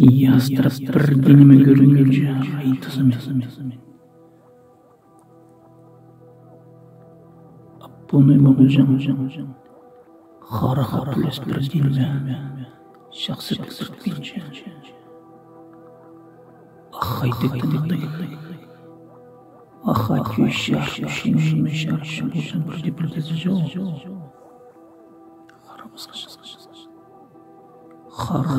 Ястырып бірденеме көрінгенше айтысымен. Бұны мұғылжан қара түлес бірденеме жақсы бітіргенше ақайтектің аха күйші шынымен шаршы болсын бірде жоқ. Қара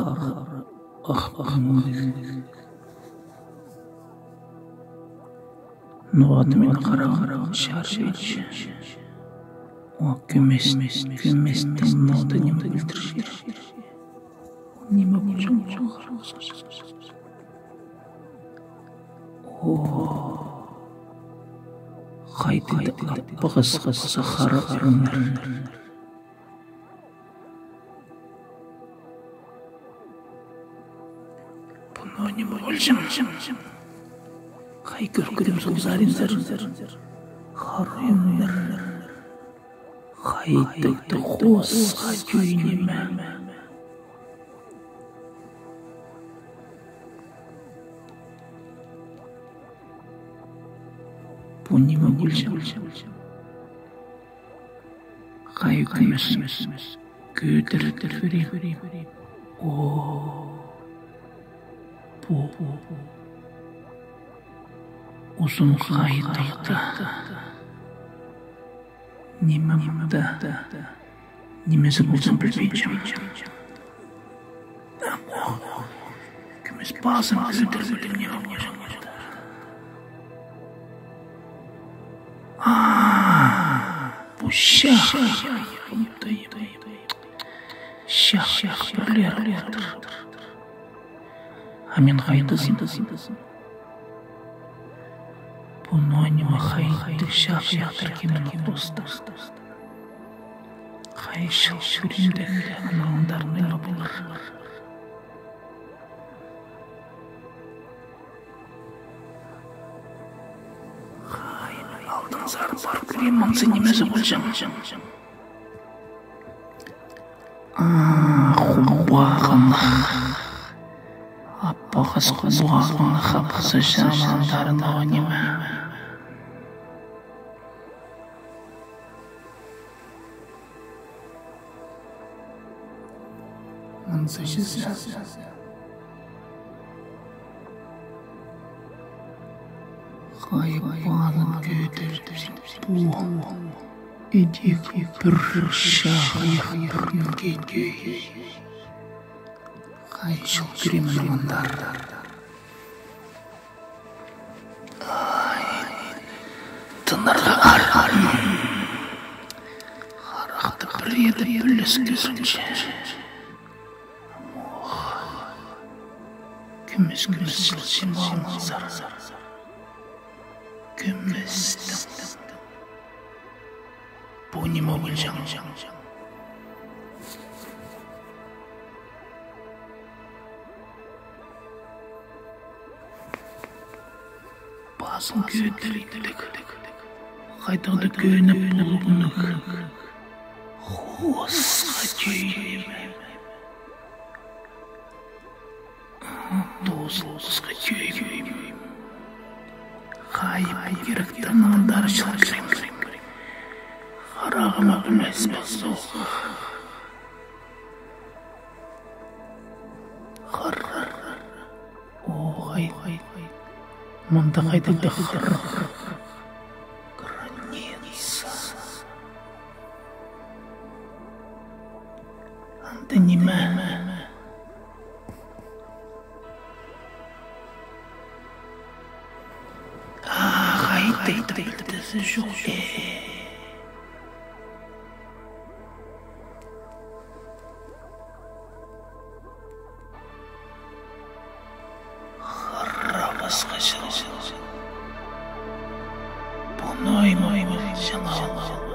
Нуатымен қара шаршы етші. О, көместің ноды немді білдірші. Неме бұл жан О, қайтыды аппағыз қара қарындар. Бұны неме бұл жан Қай көркірім сол зариндар. Қарындар. Қайтықты қосқа күйінеме. Бұл неме бұл жан Қай күміс көдірдір верем. О, бұл Uzun қайтықты. Неме мұнда? Немесі болсын білмейчім. Күміс басым көдір білім неме болсын. Бұл шақ. Шақ бірлер. Амен қайтысын. Бұны неме қайты шақ кемені қосты. Қайшыл жүрінде анағындарына болыр. Қайын алдың зарын бар көрем мұнсы немесі бұл жан. Құлбағын. Аппағыз құлбағын қапқысы жамандарына неме. Хайванын көдіріп бұл едек бір шағайық біргенге қайшыл көремін мұндар. Тынырға арғарым Қарақты бір еді біліс көзінше. Күміс жылшым алмазар. Күмістің. Бұл неме бұл жан. Басын көдірдік. Қайтарды көніп бұлғынық. Қосқа күйінеме. Дозылысқа күйінеме. Қайып керіктің мұндар шылғырым. Қарағыма білмес басуқ. Қарар. Оғай. Мұнда қайдықты қырыр. Граница. Анда неме? Қайдықты білдізі жоқ. Қыррамызға жыл. Бұны аймаймыз жаңа